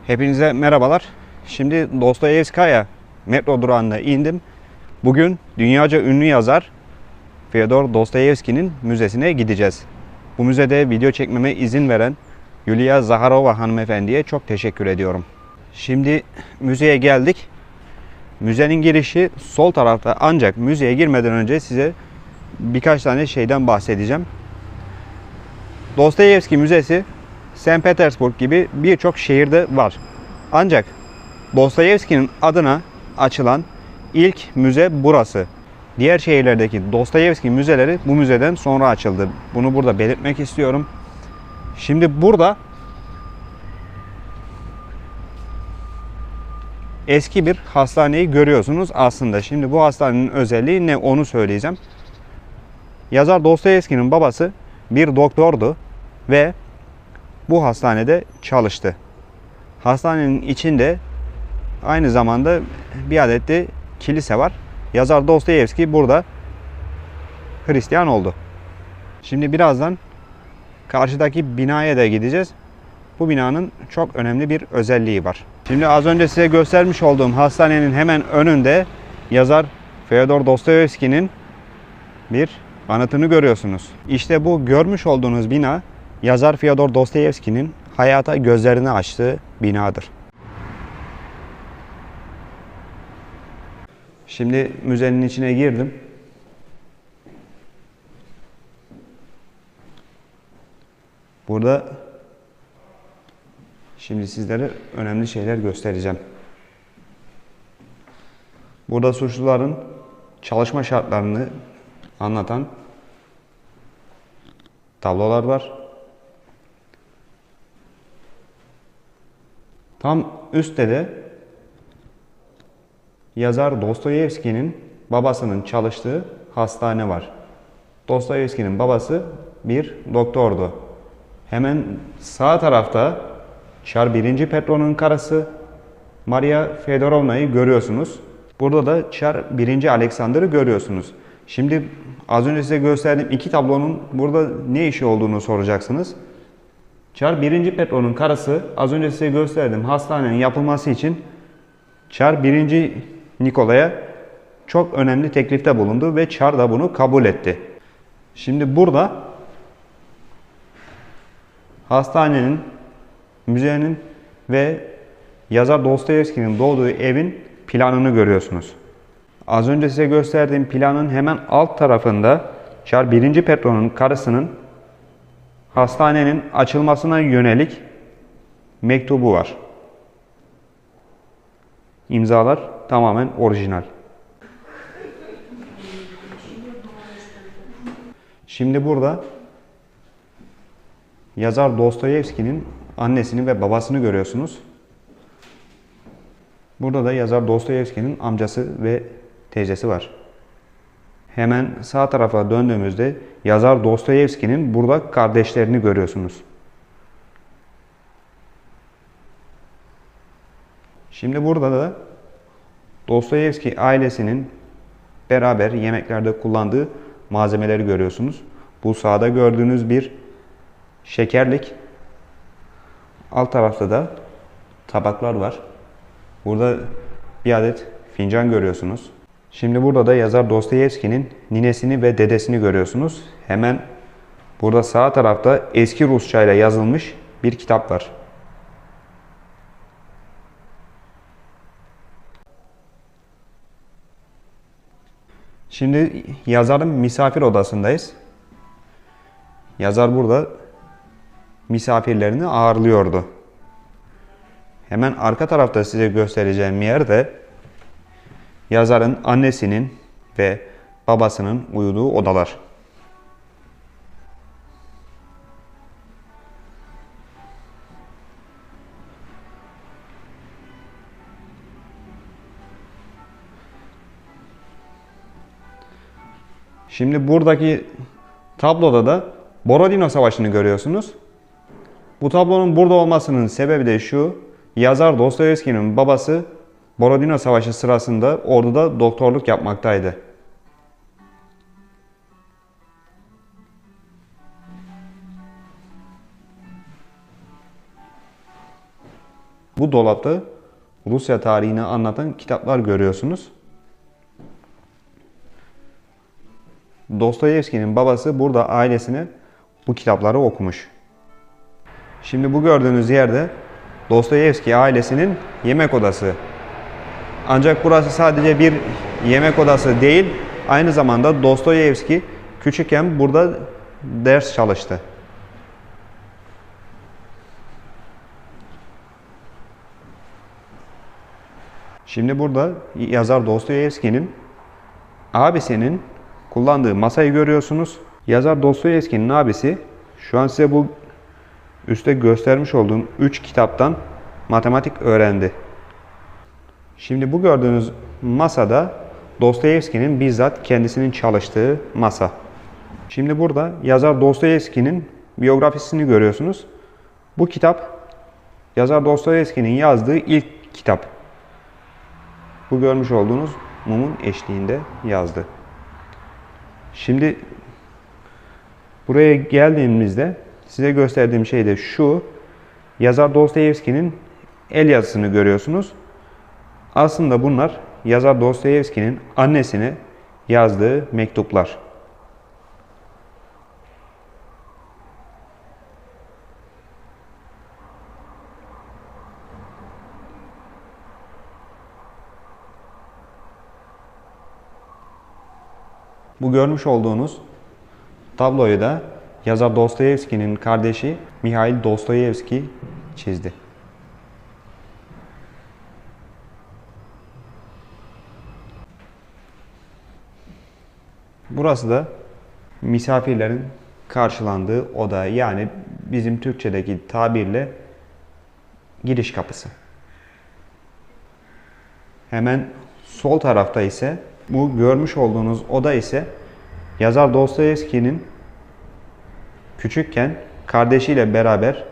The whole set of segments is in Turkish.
Hepinize merhabalar. Şimdi Dostoyevskaya metro durağında indim. Bugün dünyaca ünlü yazar Fyodor Dostoyevski'nin müzesine gideceğiz. Bu müzede video çekmeme izin veren Yulia Zaharova hanımefendiye çok teşekkür ediyorum. Şimdi müzeye geldik. Müzenin girişi sol tarafta, ancak müzeye girmeden önce size birkaç tane şeyden bahsedeceğim. Dostoyevski Müzesi St. Petersburg gibi birçok şehirde var. Ancak Dostoyevski'nin adına açılan ilk müze burası. Diğer şehirlerdeki Dostoyevski müzeleri bu müzeden sonra açıldı. Bunu burada belirtmek istiyorum. Şimdi burada eski bir hastaneyi görüyorsunuz aslında. Şimdi bu hastanenin özelliği ne, onu söyleyeceğim. Yazar Dostoyevski'nin babası bir doktordu ve bu hastanede çalıştı. Hastanenin içinde aynı zamanda bir adet de kilise var. Yazar Dostoyevski burada Hristiyan oldu. Şimdi birazdan karşıdaki binaya da gideceğiz. Bu binanın çok önemli bir özelliği var. Şimdi az önce size göstermiş olduğum hastanenin hemen önünde yazar Fyodor Dostoyevski'nin bir anıtını görüyorsunuz. İşte bu görmüş olduğunuz bina yazar Fyodor Dostoyevski'nin hayata gözlerini açtığı binadır. Şimdi müzenin içine girdim. Burada şimdi sizlere önemli şeyler göstereceğim. Burada suçluların çalışma şartlarını anlatan tablolar var. Tam üstte de yazar Dostoyevski'nin babasının çalıştığı hastane var. Dostoyevski'nin babası bir doktordu. Hemen sağ tarafta Çar 1. Petro'nun karısı Maria Fedorovna'yı görüyorsunuz. Burada da Çar 1. Alexander'ı görüyorsunuz. Şimdi az önce size gösterdiğim iki tablonun burada ne işi olduğunu soracaksınız. Çar 1. Petro'nun karısı az önce size gösterdiğim hastanenin yapılması için Çar 1. Nikolay'a çok önemli teklifte bulundu ve Çar da bunu kabul etti. Şimdi burada hastanenin, müzenin ve yazar Dostoyevski'nin doğduğu evin planını görüyorsunuz. Az önce size gösterdiğim planın hemen alt tarafında Çar 1. Petro'nun karısının hastanenin açılmasına yönelik mektubu var. İmzalar tamamen orijinal. Şimdi burada yazar Dostoyevski'nin annesini ve babasını görüyorsunuz. Burada da yazar Dostoyevski'nin amcası ve teyzesi var. Hemen sağ tarafa döndüğümüzde yazar Dostoyevski'nin burada kardeşlerini görüyorsunuz. Şimdi burada da Dostoyevski ailesinin beraber yemeklerde kullandığı malzemeleri görüyorsunuz. Bu sağda gördüğünüz bir şekerlik. Alt tarafta da tabaklar var. Burada bir adet fincan görüyorsunuz. Şimdi burada da yazar Dostoyevski'nin ninesini ve dedesini görüyorsunuz. Hemen burada sağ tarafta eski Rusça ile yazılmış bir kitap var. Şimdi yazarın misafir odasındayız. Yazar burada misafirlerini ağırlıyordu. Hemen arka tarafta size göstereceğim yerde yazarın annesinin ve babasının uyuduğu odalar. Şimdi buradaki tabloda da Borodino Savaşı'nı görüyorsunuz. Bu tablonun burada olmasının sebebi de şu: yazar Dostoyevski'nin babası Borodino Savaşı sırasında orduda doktorluk yapmaktaydı. Bu dolapta Rusya tarihini anlatan kitaplar görüyorsunuz. Dostoyevski'nin babası burada ailesine bu kitapları okumuş. Şimdi bu gördüğünüz yerde Dostoyevski ailesinin yemek odası. Ancak burası sadece bir yemek odası değil, aynı zamanda Dostoyevski küçükken burada ders çalıştı. Şimdi burada yazar Dostoyevski'nin abisinin kullandığı masayı görüyorsunuz. Yazar Dostoyevski'nin abisi şu an size bu üstte göstermiş olduğum 3 kitaptan matematik öğrendi. Şimdi bu gördüğünüz masada Dostoyevski'nin bizzat kendisinin çalıştığı masa. Şimdi burada yazar Dostoyevski'nin biyografisini görüyorsunuz. Bu kitap yazar Dostoyevski'nin yazdığı ilk kitap. Bu görmüş olduğunuz mumun eşliğinde yazdı. Şimdi buraya geldiğimizde size gösterdiğim şey de şu. Yazar Dostoyevski'nin el yazısını görüyorsunuz. Aslında bunlar yazar Dostoyevski'nin annesine yazdığı mektuplar. Bu görmüş olduğunuz tabloyu da yazar Dostoyevski'nin kardeşi Mihail Dostoyevski çizdi. Burası da misafirlerin karşılandığı oda, yani bizim Türkçedeki tabirle giriş kapısı. Hemen sol tarafta ise bu görmüş olduğunuz oda ise yazar Dostoyevski'nin küçükken kardeşiyle beraber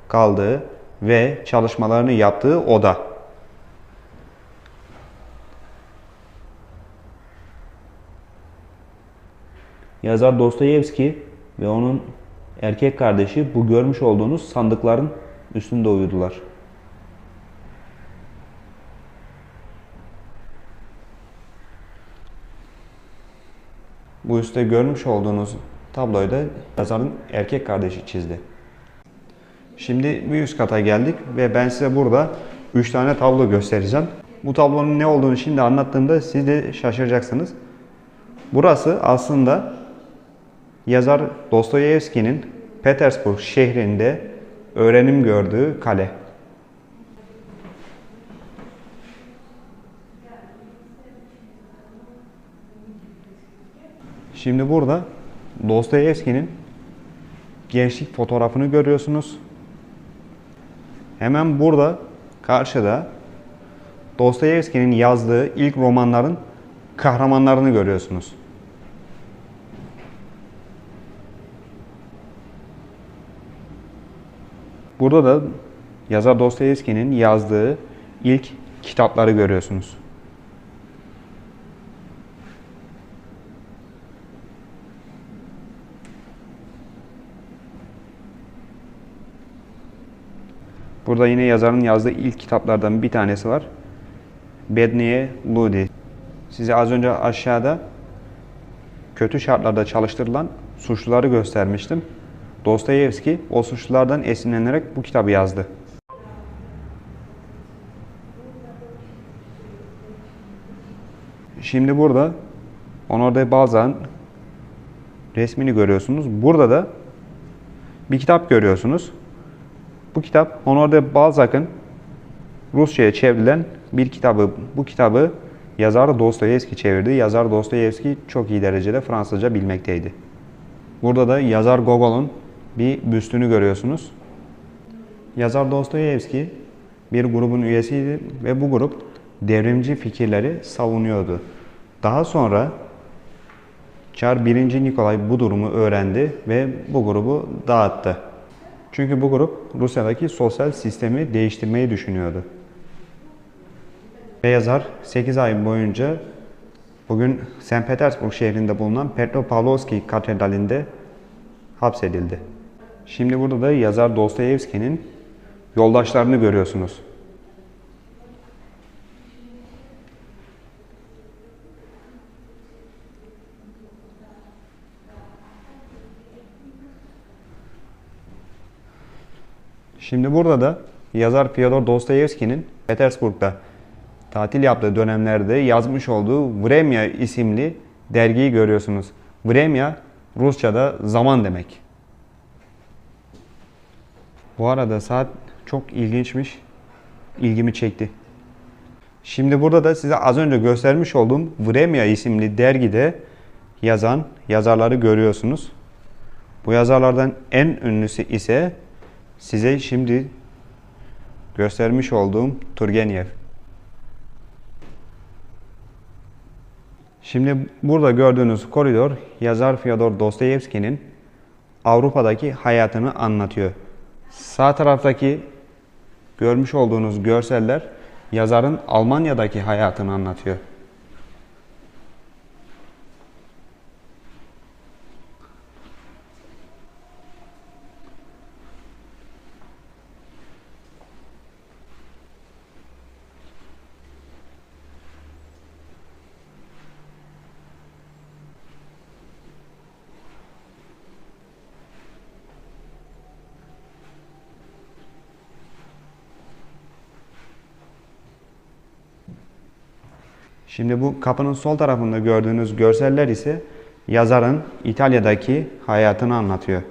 kaldığı ve çalışmalarını yaptığı oda. Yazar Dostoyevski ve onun erkek kardeşi bu görmüş olduğunuz sandıkların üstünde uyudular. Bu üstte görmüş olduğunuz tabloyu da yazarın erkek kardeşi çizdi. Şimdi bir üst kata geldik ve ben size burada 3 tane tablo göstereceğim. Bu tablonun ne olduğunu şimdi anlattığımda siz de şaşıracaksınız. Burası aslında yazar Dostoyevski'nin Petersburg şehrinde öğrenim gördüğü kale. Şimdi burada Dostoyevski'nin gençlik fotoğrafını görüyorsunuz. Hemen burada karşıda Dostoyevski'nin yazdığı ilk romanların kahramanlarını görüyorsunuz. Burada da yazar Dostoyevski'nin yazdığı ilk kitapları görüyorsunuz. Burada yine yazarın yazdığı ilk kitaplardan bir tanesi var. Bedniye Ludi. Size az önce aşağıda kötü şartlarda çalıştırılan suçluları göstermiştim. Dostoyevski o suçlulardan esinlenerek bu kitabı yazdı. Şimdi burada Honoré de Balzac'ın resmini görüyorsunuz. Burada da bir kitap görüyorsunuz. Bu kitap Honoré de Balzac'ın Rusça'ya çevrilen bir kitabı. Bu kitabı yazar Dostoyevski çevirdi. Yazar Dostoyevski çok iyi derecede Fransızca bilmekteydi. Burada da yazar Gogol'un bir büstünü görüyorsunuz. Yazar Dostoyevski bir grubun üyesiydi ve bu grup devrimci fikirleri savunuyordu. Daha sonra Çar 1. Nikolay bu durumu öğrendi ve bu grubu dağıttı. Çünkü bu grup Rusya'daki sosyal sistemi değiştirmeyi düşünüyordu. Ve yazar 8 ay boyunca bugün St. Petersburg şehrinde bulunan Petropavlovsky Katedrali'nde hapsedildi. Şimdi burada da yazar Dostoyevski'nin yoldaşlarını görüyorsunuz. Şimdi burada da yazar Fyodor Dostoyevski'nin Petersburg'da tatil yaptığı dönemlerde yazmış olduğu Vremya isimli dergiyi görüyorsunuz. Vremya Rusça'da zaman demek. Bu arada saat çok ilginçmiş. İlgimi çekti. Şimdi burada da size az önce göstermiş olduğum Vremya isimli dergide yazan yazarları görüyorsunuz. Bu yazarlardan en ünlüsü ise size şimdi göstermiş olduğum Turgenev. Şimdi burada gördüğünüz koridor yazar Fyodor Dostoyevski'nin Avrupa'daki hayatını anlatıyor. Sağ taraftaki görmüş olduğunuz görseller yazarın Almanya'daki hayatını anlatıyor. Şimdi bu kapının sol tarafında gördüğünüz görseller ise yazarın İtalya'daki hayatını anlatıyor.